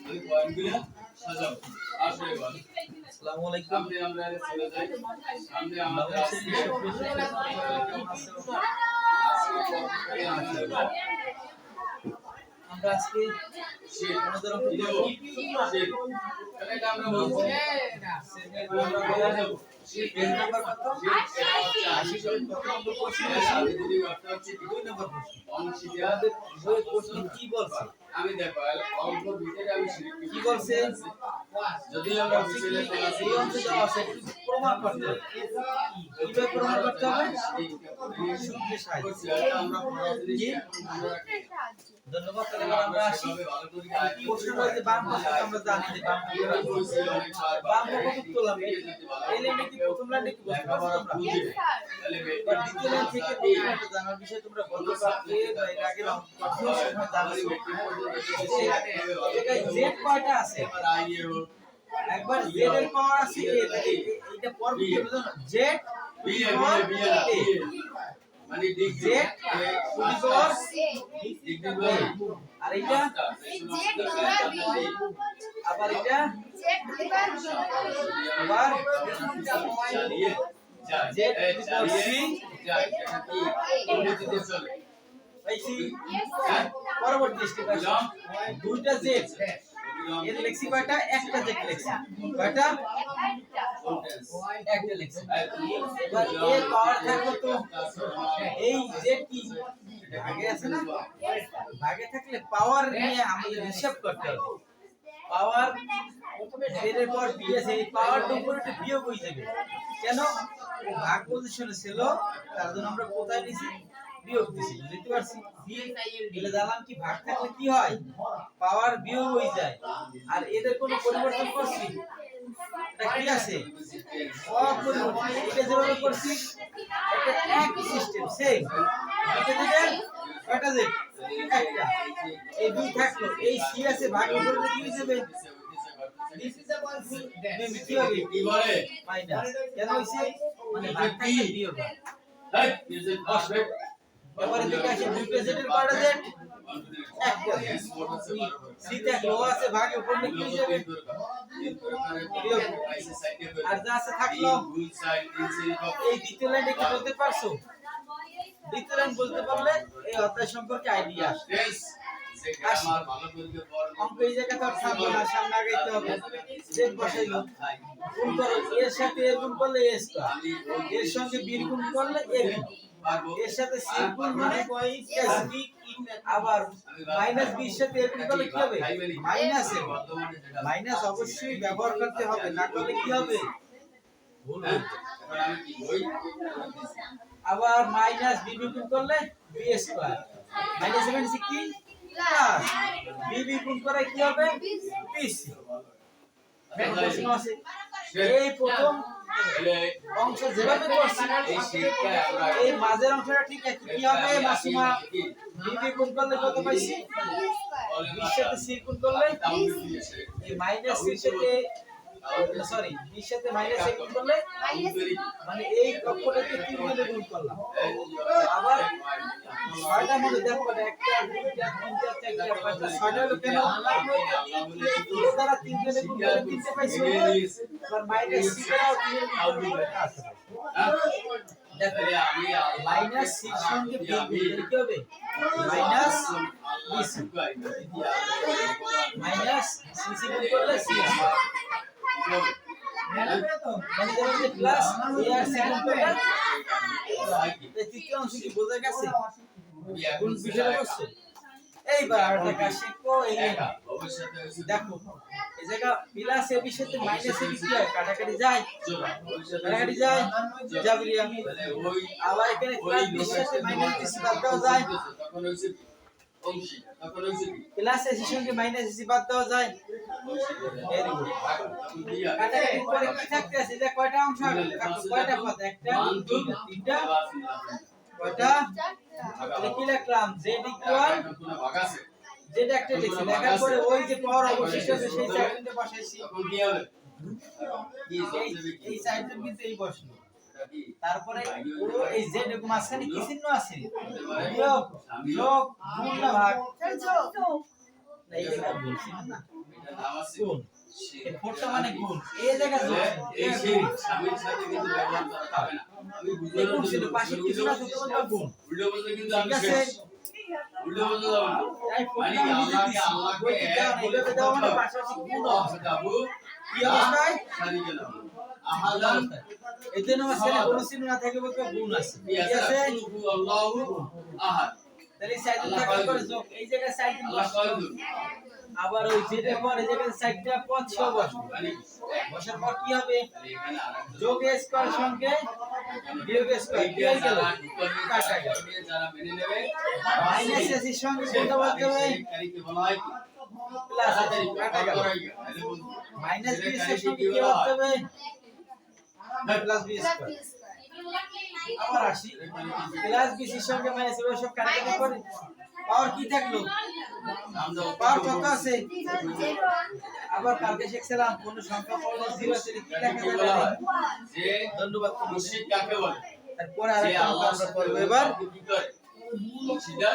ওই পয়েন্টগুলো সাজাও। আসলে বল। আসসালামু আলাইকুম। সামনে আমরা চলে যাই। সামনে আমাদের আমরা আজকে আমাদের এটা আমরা বলছি পেজ নাম্বার কত? 80 কত নম্বর কোশ্চেন আছে? 2 নম্বর কোশ্চেন। আমাদের বই কোশ্চেন কি বলছে? আমি দেখো অল্প ভিতরে আমি কি বলছে? যদি আমরা বিশেলে চলে এই অংশে দেওয়া আছে একটু প্রমাণ করতে হবে। কিভাবে প্রমাণ করতে হবে? সূত্রের সাহায্যে। আমরা ধন্যবাদ। তাহলে আমরা আসি প্রশ্নটা যে বাম পাশে আমরা জানি যে বাম কত করলাম এই লাইনে কি প্রথম লাইনে কি বলতে পারবো আমরা? দ্বিতীয় লাইন থেকে প্রথমটা জানার বিষয় তোমরা বলতে পারবে বা এর আগে প্রশ্ন সময় জানাবে এই জেড কয়টা আছে? একবার জেড এর পাওয়ার আছে এ এটা পর্ব কি বুঝো না জেড বি মানে ডিগ জেড টু দি পাওয়ার ডিগ আর এটা আবার এটা আবার জেড সি পরবর্তী স্টেপ আসো দুইটা জেড এর লেখছি কয়টা একটা জেড লেখছি কয়টা একটা লেখছি এবার এর পাওয়ার থাকলো তো এই জেড কি ভাগে আছে না ভাগে থাকলে পাওয়ার নিয়ে আমাদের হিসাব করতে হবে পাওয়ার জেড এর পর বি আছে এই পাওয়ারটা উপরে একটা বিয়োগ হয়ে যাবে কেন ভাগ পজিশনে ছিল তার জন্য আমরা কোথায় নিছি বিয়োগ দিছি বুঝতে পারছি দিলে জানলাম কি ভাগ থাকলে কি হয় পাওয়ার বিয়োগ হয়ে যায় আর এদের কোনো পরিবর্তন করছি এটা কি আছে সব পরিবর্তন এটা যেভাবে করছি এটা এক সিস্টেম সেম এটা দিবেন কয়টা জেড একটা এই দুই থাকলো এই সি আছে ভাগ উপরে কি হয়ে যাবে দিস ইজ আ কনসেপ্ট কি হবে কি বলে মাইনাস কেন হইছে মানে ভাগ থাকলে বিয়োগ হয় এই ইজ আসবে এবারে দেখে আসি দুইটা জেডের কয়টা জেড একটা সি তে লো আছে ভাগে উপরে কি হয়ে যাবে আর যা আছে থাকলো এই দ্বিতীয় লাইনে কি বলতে পারছো দ্বিতীয় লাইন বলতে পারলে এই অধ্যায় সম্পর্কে আইডিয়া আসে অঙ্ক এই জায়গা তো থাকবে না সামনে আগাইতে হবে জেড বসাইলো গুণ করো এর সাথে এ গুণ করলে এ স্কয়ার এর সঙ্গে বি গুণ করলে এ এর সাথে সি গুণ মানে আবার মাইনাস বি এর সাথে এ গুণ করলে কি হবে মাইনাস এ মাইনাস অবশ্যই ব্যবহার করতে হবে না করলে কি হবে ভুল হবে আবার মাইনাস বি গুণ করলে বি স্কয়ার মাইনাস এ মানে কি প্লাস বি গুণ করে কি হবে বিসি প্রশ্ন আছে এই প্রথম অংশ যেভাবে করছি এই মাঝের অংশটা ঠিক আছে কি হবে মাসিমা বি গুণ করলে কত পাইছি বির সাথে সি গুণ করলে এই মাইনাস সি সাথে সরি বির সাথে মাইনাস এ গুণ করলে মানে এই অক্ষরটাকে 3 দিয়ে গুণ করলাম আবার ছয়টা মনে দেখো একটা দুইটা তিনটা চারটা পাঁচটা ছয়টা হলো কেন এর দ্বারা 3 দিয়ে গুণ করলে তিনটে পাইছি আবার মাইনাস সি দ্বারা 3 দিয়ে গুণ করলে দেখো আমি মাইনাস সি এর সঙ্গে বি গুণ করলে কি হবে মাইনাস বিসি মাইনাস সি গুণ করলে সি মানে প্লাস এ আর সি গুণ করলে তৃতীয় অংশ কি বোঝা গেছে কোন বিষয়টা বলছো এইবার আরেকটা কাজ শিখবো এই দেখো এই জায়গা প্লাস এর সাথে মাইনাস এর কি হয় কাটাকাটি যায় কাটাকাটি যায় যাবরিয়া আবার এখানে প্লাস এর সাথে মাইনাস এর বাদ দেওয়া যায় তখন হইছে অংশী তখন হইছে প্লাস এর সঙ্গে মাইনাস এর বাদ দেওয়া যায় ভেরি গুড কাটাকাটি করে কি থাকতে আছে এটা কয়টা অংশ কয়টা পদ একটা দুইটা তিনটা কয়টা তাহলে কি লিখলাম z ইকুয়াল z একটা লিখছি লেখার পরে ওই যে পাওয়ার অবশিষ্ট আছে সেই সাইডে বসাইছি তখন কি হবে এই সাইডে কিন্তু এই বসলো তারপরে পুরো এই z এর মাঝখানে কি চিহ্ন আছে যোগ যোগ গুণ না ভাগ না এই জায়গা বলছি না গুণ এই ফোরটা মানে গুণ এই জায়গা যোগ এই সেই স্বামীর সাথে কিন্তু ব্যবহার করা যাবে না। আমি বুঝে গুণ ছিল পাশে কিছু না থাকতে বলতে গুণ উল্টো বলতে কিন্তু ঠিক আমি আছে শেষ। উল্টো বলতে যাবো না। এই মানে ফোরটা আমি আল্লাহকে দিতেছি এক বলে দেওয়া মানে পাশাপাশি গুণ হবে যাবো কি অবস্থায় সারি গেলাম আহাদান এই জন্য আমার ছেলে কোনো চিহ্ন না থাকে বলতে গুণ আছে ঠিক আছে আল্লাহু আহাদ। তাহলে সাইডে থাকলে করে যোগ এই জায়গায় সাইডে আল্লাহ কয়জন? আবার ওই যেটা পর এই জায়গায় সাইডটা পদ সব বসবে মানে বসার পর কি হবে এখানে আরেকজন যোগ স্কয়ার সঙ্গে বিয়োগ স্কয়ার কি হয়ে গেল কাটা গেল যারা মেনে নেবে মাইনাস এর সঙ্গে কোনটা বলতে হবে কারিকে বলা হয় কি? প্লাস কাটা গেল মাইনাস বি এর সঙ্গে কি বলতে হবে প্লাস বি স্কয়ার আবার আসি প্লাস বি এর সঙ্গে মাইনাস এর সব কাটা করে পাওয়ার কি থাকলো পাওয়ার কত আছে আবার কালকে শিখছিলাম কোন সংখ্যা পড়লে 0 আছে কি লেখা যাবে যে ধন্যবাদ মুশরিক কাকে বলে? তারপরে যে আরেকটা আল্লাহর আমরা সাথে করব এবার কি করে? মুশরিকরা